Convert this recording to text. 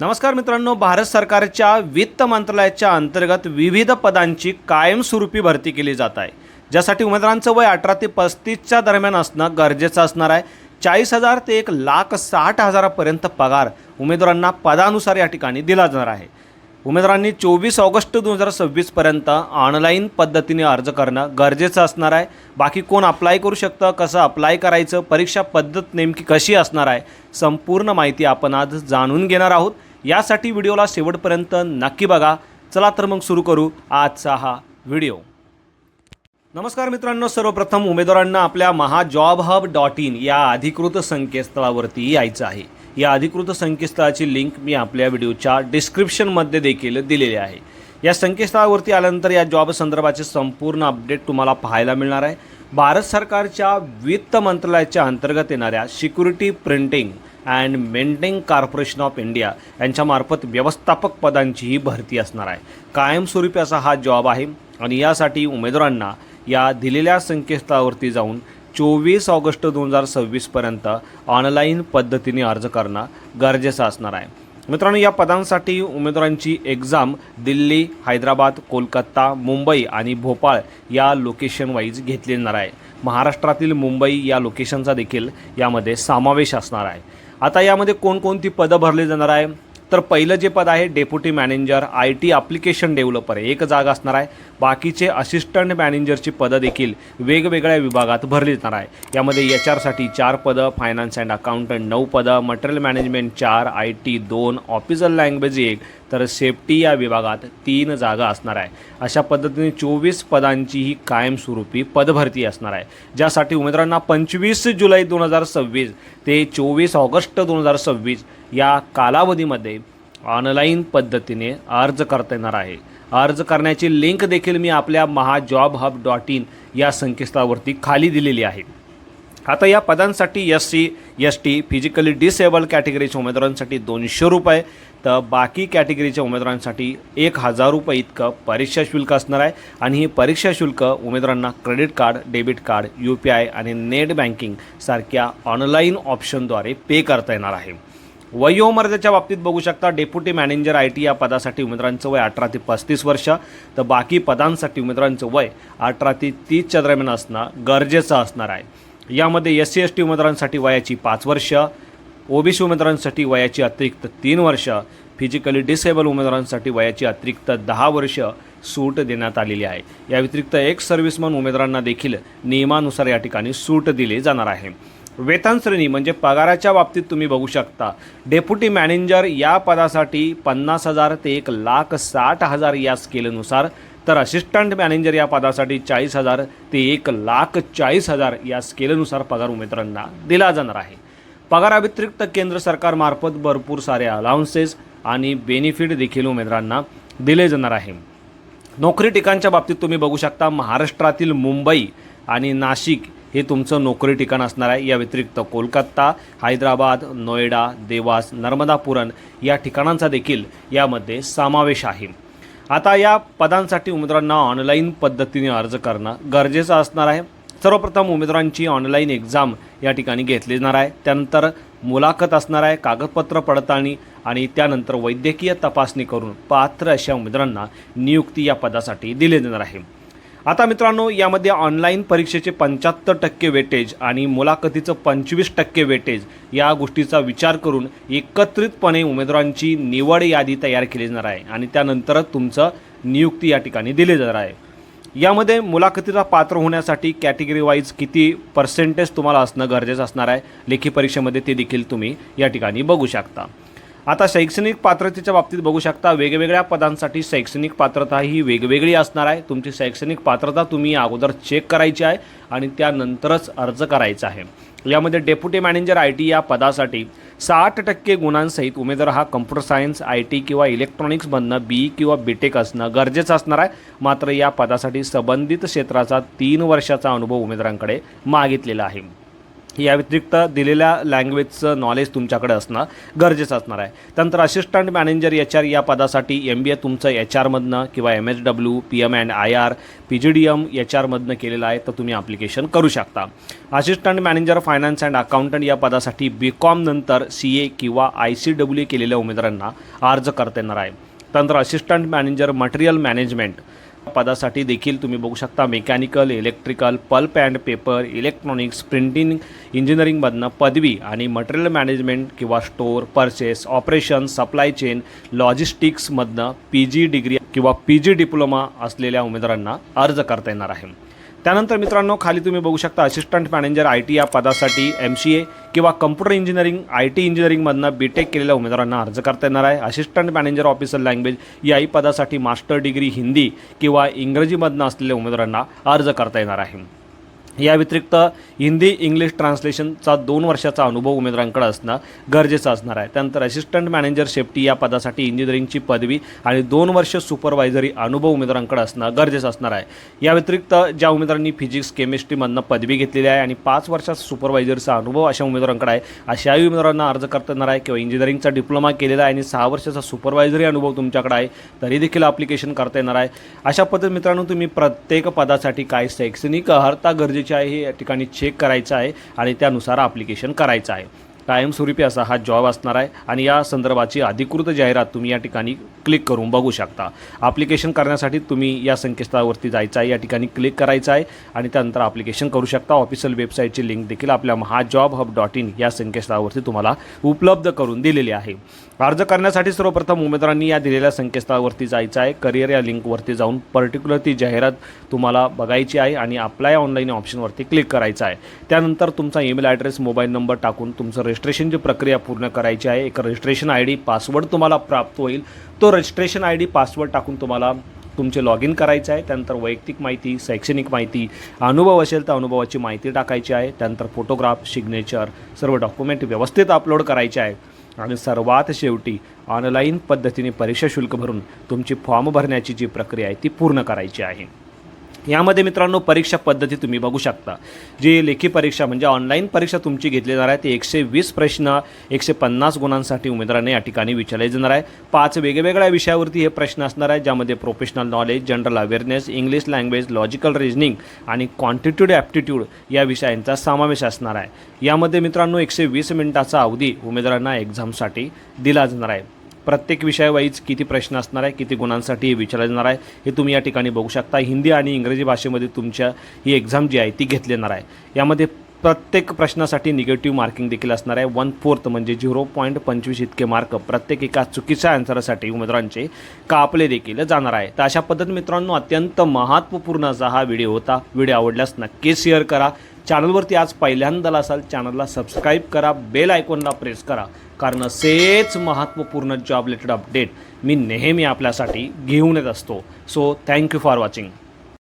नमस्कार मित्रांनो, भारत सरकारच्या वित्त मंत्रालयाच्या अंतर्गत विविध पदांची कायमस्वरूपी भरती केली जात आहे, ज्यासाठी उमेदवारांचं वय 18 ते 35च्या दरम्यान असणं गरजेचं असणार आहे। 40,000 ते 1,60,000पर्यंत पगार उमेदवारांना पदानुसार या ठिकाणी दिला जाणार आहे। उमेदवारांनी 24 ऑगस्ट 2026 पर्यंत ऑनलाईन पद्धतीने अर्ज करणं गरजेचं असणार आहे। बाकी कोण अप्लाय करू शकतं, कसं अप्लाय करायचं, परीक्षा पद्धत नेमकी कशी असणार आहे, संपूर्ण माहिती आपण आज जाणून घेणार आहोत। यासाठी व्हिडिओला शेवटपर्यंत नक्की बघा। चला तर मग सुरू करू आजचा हा व्हिडिओ। नमस्कार मित्रांनो, सर्वप्रथम उमेदवारांना आपल्या mahajobhub.in या अधिकृत संकेतस्थळावरती यायचं आहे। या अधिकृत संकेतस्थळाची लिंक मी आपल्या व्हिडिओच्या डिस्क्रिप्शनमध्ये देखील दिलेली आहे। या संकेतस्थळावरती आल्यानंतर या जॉब संदर्भाचे संपूर्ण अपडेट तुम्हाला पाहायला मिळणार आहे। भारत सरकारच्या वित्त मंत्रालयाच्या अंतर्गत येणाऱ्या security printing and maintaining corporation of India यांच्यामार्फत व्यवस्थापक पदांची ही भरती असणार आहे। कायमस्वरूपी असा हा जॉब आहे आणि यासाठी उमेदवारांना या दिलेल्या संकेतस्थळावरती जाऊन 24 ऑगस्ट 2026 पर्यंत ऑनलाईन पद्धतीने अर्ज करणं गरजेचं असणार आहे। मित्रांनो, या पदांसाठी उमेदवारांची एक्झाम दिल्ली, हैदराबाद, कोलकाता, मुंबई आणि भोपाळ या लोकेशन वाईज घेतली जाणार आहे। महाराष्ट्रातील मुंबई या लोकेशनचा देखील यामध्ये समावेश असणार आहे। आता यामध्ये कोणकोणती पदं भरली जाणार आहे, तर पहिलं जे पद आहे deputy manager IT application developer, एक जागा असणार आहे। बाकीचे असिस्टंट मॅनेजरची पदं देखील वेगवेगळ्या विभागात भरली जाणार आहे। यामध्ये HR साठी 4 पदं, फायनान्स अँड अकाउंटंट 9 पदं, material management 4, IT 2, official language 1, तर सेफ्टी या विभागात 3 जागा असणार आहे। अशा पद्धतीने 24 पदांची ही कायमस्वरूपी पदभरती असणार आहे, ज्यासाठी उमेदवारांना 25 जुलै 2026 ते 24 ऑगस्ट 2026 या कालावधीमध्ये ऑनलाईन पद्धतीने अर्ज करता येणार आहे। अर्ज करण्याची लिंक देखील मी आपल्या mahajobhub.in या संकेतस्थळावरती खाली दिलेली आहे। आता या पदांसाठी SC ST फिजिकली डिसेबल कॅटेगरीच्या उमेदवारांसाठी 200 रुपये, तर बाकी कॅटेगरीच्या उमेदवारांसाठी 1,000 रुपये इतकं परीक्षा शुल्क असणार आहे। आणि ही परीक्षा शुल्क उमेदवारांना credit card, debit card, UPI आणि नेट बँकिंग सारख्या ऑनलाईन ऑप्शनद्वारे पे करता येणार आहे। वयोमर्यादेच्या बाबतीत बघू शकता, डेप्युटी मॅनेजर IT या पदासाठी उमेदवारांचं वय 18 ते 35 वर्ष, तर बाकी पदांसाठी उमेदवारांचं वय 18 ते 30च्या दरम्यान असणं गरजेचं असणार आहे। यामध्ये SC ST उमेदवारांसाठी वयाची 5 वर्ष, OBC उमेदवारांसाठी वयाची अतिरिक्त 3 वर्ष, फिजिकली डिसेबल उमेदवारांसाठी वयाची अतिरिक्त 10 वर्ष सूट देण्यात आलेली आहे। या व्यतिरिक्त एक्स सर्व्हिसमन उमेदवारांना देखील नियमानुसार या ठिकाणी सूट दिली जाणार आहे। वेतन श्रेणी म्हणजे पगाराच्या बाबतीत तुम्ही बघू शकता, डेप्युटी मॅनेजर या पदासाठी 50,000 ते 1,60,000 या स्केलनुसार, तर असिस्टंट मॅनेजर या पदासाठी 40,000 ते 1,40,000 या स्केलनुसार पगार उमेदवारांना दिला जाणार आहे। पगाराव्यतिरिक्त केंद्र सरकारमार्फत भरपूर सारे अलाउन्सेस आणि बेनिफिट देखील उमेदवारांना दिले जाणार आहे। नोकरी ठिकाणच्या बाबतीत तुम्ही बघू शकता, महाराष्ट्रातील मुंबई आणि नाशिक हे तुमचं नोकरी ठिकाण असणार आहे। या व्यतिरिक्त कोलकाता, हैदराबाद, नोएडा, देवास, नर्मदापुरम या ठिकाणांचा देखील यामध्ये समावेश आहे। आता या पदांसाठी उमेदवारांना ऑनलाईन पद्धतीने अर्ज करणं गरजेचं असणार आहे। सर्वप्रथम उमेदवारांची ऑनलाईन एक्झाम या ठिकाणी घेतली जाणार आहे, त्यानंतर मुलाखत असणार आहे, कागदपत्र पडताळणी आणि त्यानंतर वैद्यकीय तपासणी करून पात्र अशा उमेदवारांना नियुक्ती या पदासाठी दिली जाणार आहे। आता मित्रांनो, यामध्ये ऑनलाईन परीक्षेचे 75% वेटेज आणि मुलाखतीचं 25% वेटेज या गोष्टीचा विचार करून एकत्रितपणे उमेदवारांची निवड यादी तयार केली जाणार आहे आणि त्यानंतरच तुमचं नियुक्ती या ठिकाणी दिली जाणार आहे। यामध्ये मुलाखतीला पात्र होण्यासाठी कॅटेगरी वाईज किती पर्सेंटेज तुम्हाला असणं गरजेचं असणार आहे, लेखी परीक्षेमध्ये ते देखील तुम्ही या ठिकाणी बघू शकता। आता शैक्षणिक पात्रतेच्या बाबतीत बघू शकता, वेगवेगळ्या पदांसाठी शैक्षणिक पात्रता ही वेगवेगळी असणार आहे। तुमची शैक्षणिक पात्रता तुम्ही अगोदर चेक करायची आहे आणि त्यानंतरच अर्ज करायचा आहे। यामध्ये डेप्युटी मॅनेजर IT या पदासाठी 60% गुणांसहित उमेदवार हा कम्प्युटर सायन्स, IT किंवा इलेक्ट्रॉनिक्समधनं BE किंवा BTech असणं गरजेचं असणार आहे। मात्र या पदासाठी संबंधित क्षेत्राचा 3 वर्षाचा अनुभव उमेदवारांकडे मागितलेला आहे। या व्यतिरिक्त दिलेल्या लँग्वेजचं नॉलेज तुमच्याकडे असणं गरजेचं असणार आहे. त्यानंतर असिस्टंट मॅनेजर HR या पदासाठी MBA तुमचं HR किंवा MSW PM&IR PGDM HR केलेलं आहे तर तुम्ही ॲप्लिकेशन करू शकता. Assistant manager finance and accountant या पदासाठी BCom नंतर CA किंवा ICWA केलेल्या उमेदवारांना अर्ज करता येणार आहे. त्यानंतर असिस्टंट मॅनेजर मटेरियल मॅनेजमेंट पदासाठी देखील तुम्ही बघू शकता mechanical, electrical, pulp and paper, electronics, printing इंजिनिअरिंगमधनं पदवी आणि मटेरियल मॅनेजमेंट किंवा store, purchase, operation, supply chain, लॉजिस्टिक्समधनं PG डिग्री किंवा PG डिप्लोमा असलेल्या उमेदवारांना अर्ज करता येणार आहे. त्यानंतर मित्रांनो खाली तुम्ही बघू शकता असिस्टंट मॅनेजर IT या पदासाठी MCA किंवा कम्प्युटर इंजिनिअरिंग IT इंजिनिअरिंगमधनं BTech केलेल्या उमेदवारांना अर्ज करता येणार आहे. असिस्टंट मॅनेजर ऑफिसर लँग्वेज याही पदासाठी मास्टर डिग्री हिंदी किंवा इंग्रजीमधनं असलेल्या उमेदवारांना अर्ज करता येणार आहे. या व्यतिरिक्त हिंदी इंग्लिश ट्रान्सलेशनचा 2 वर्षाचा अनुभव उमेदवारांकडे असणं गरजेचं असणार आहे. त्यानंतर असिस्टंट मॅनेजर सेफ्टी या पदासाठी इंजिनिअरिंगची पदवी आणि 2 वर्ष सुपरवायझरी अनुभव उमेदवारांकडे असणं गरजेचं असणार आहे. या व्यतिरिक्त ज्या उमेदवारांनी फिजिक्स केमिस्ट्रीमधनं पदवी घेतलेली आहे आणि 5 वर्षाचा सुपरवायझरचा अनुभव अशा उमेदवारांकडे आहे अशाही उमेदवारांना अर्ज करता येणार आहे. किंवा इंजिनिअरिंगचा डिप्लोमा केलेला आहे आणि 6 वर्षाचा सुपरवायझरी अनुभव तुमच्याकडे आहे तरी देखील ॲप्लिकेशन करता येणार आहे. अशा पद्धतीने मित्रांनो तुम्ही प्रत्येक पदासाठी काय शैक्षणिक अर्हता गरजेची आहे हे या ठिकाणी चेक करायचं आहे आणि त्यानुसार ॲप्लिकेशन करायचं आहे. कायमस्वरूपी असा हा जॉब असणार आहे आणि या संदर्भाची अधिकृत जाहिरात तुम्ही या ठिकाणी क्लिक करून बघू शकता. ॲप्लिकेशन करण्यासाठी तुम्ही या संकेतस्थळावरती जायचं आहे, या ठिकाणी क्लिक करायचं आहे आणि त्यानंतर ॲप्लिकेशन करू शकता. ऑफिशियल वेबसाईटची लिंक देखील आपल्या mahajobhub.in या संकेतस्थळावरती तुम्हाला उपलब्ध करून दिलेली आहे. अर्ज करण्यासाठी सर्वप्रथम उमेदवारांनी या दिलेल्या संकेतस्थळावरती जायचं आहे. करिअर या लिंकवरती जाऊन पर्टिक्युलर ती जाहिरात तुम्हाला बघायची आहे आणि अप्लाय ऑनलाईन ऑप्शनवरती क्लिक करायचं आहे. त्यानंतर तुमचा ईमेल ॲड्रेस, मोबाईल नंबर टाकून तुमचं रजिस्ट्रेशनची प्रक्रिया पूर्ण करायची आहे. एक रजिस्ट्रेशन ID पासवर्ड तुम्हाला प्राप्त होईल. तो रजिस्ट्रेशन ID पासवर्ड टाकून तुम्हाला तुमचे लॉग इन करायचं आहे. त्यानंतर वैयक्तिक माहिती, शैक्षणिक माहिती, अनुभव असेल तर अनुभवाची माहिती टाकायची आहे. त्यानंतर फोटोग्राफ, सिग्नेचर, सर्व डॉक्युमेंट व्यवस्थित अपलोड करायचे आहे आणि सर्वात शेवटी ऑनलाईन पद्धतीने परीक्षा शुल्क भरून तुमची फॉर्म भरण्याची जी प्रक्रिया आहे ती पूर्ण करायची आहे. यामध्ये मित्रांनो परीक्षा पद्धती तुम्ही बघू शकता. जी लेखी परीक्षा म्हणजे ऑनलाईन परीक्षा तुमची घेतली जाणार आहे ती 120 प्रश्न 150 गुणांसाठी उमेदवारांना या ठिकाणी विचारले जाणार आहे. 5 वेगवेगळ्या विषयावरती हे प्रश्न असणार आहे ज्यामध्ये professional knowledge, general awareness, English language, logical reasoning आणि क्वांटिट्यूड ॲप्टिट्यूड या विषयांचा समावेश असणार आहे. यामध्ये मित्रांनो 120 मिनिटाचा अवधी उमेदवारांना एक्झामसाठी दिला जाणार आहे. प्रत्येक विषयावाईज किती प्रश्न असणार आहे, किती गुणांसाठी हे विचारलं जाणार आहे हे तुम्ही या ठिकाणी बघू शकता. हिंदी आणि इंग्रजी भाषेमध्ये तुमच्या ही एक्झाम जी आहे ती घेतली जाणार आहे. यामध्ये प्रत्येक प्रश्नासाठी निगेटिव्ह मार्किंग देखील असणार आहे. 1/4 म्हणजे 0.25 इतके मार्क प्रत्येक एका चुकीच्या आन्सरसाठी उमेदवारांचे कापले देखील जाणार आहे. तर अशा पद्धतीने मित्रांनो अत्यंत महत्त्वपूर्ण असा हा व्हिडिओ होता. व्हिडिओ आवडल्यास नक्की शेअर करा. चॅनलवरती आज पहिल्यांदा असाल चॅनलला सबस्क्राईब करा, बेल आयकॉनला प्रेस करा कारण असेच महत्त्वपूर्ण जॉब रिलेटेड अपडेट मी नेहमी आपल्यासाठी घेऊन येत असतो. So thank you for watching.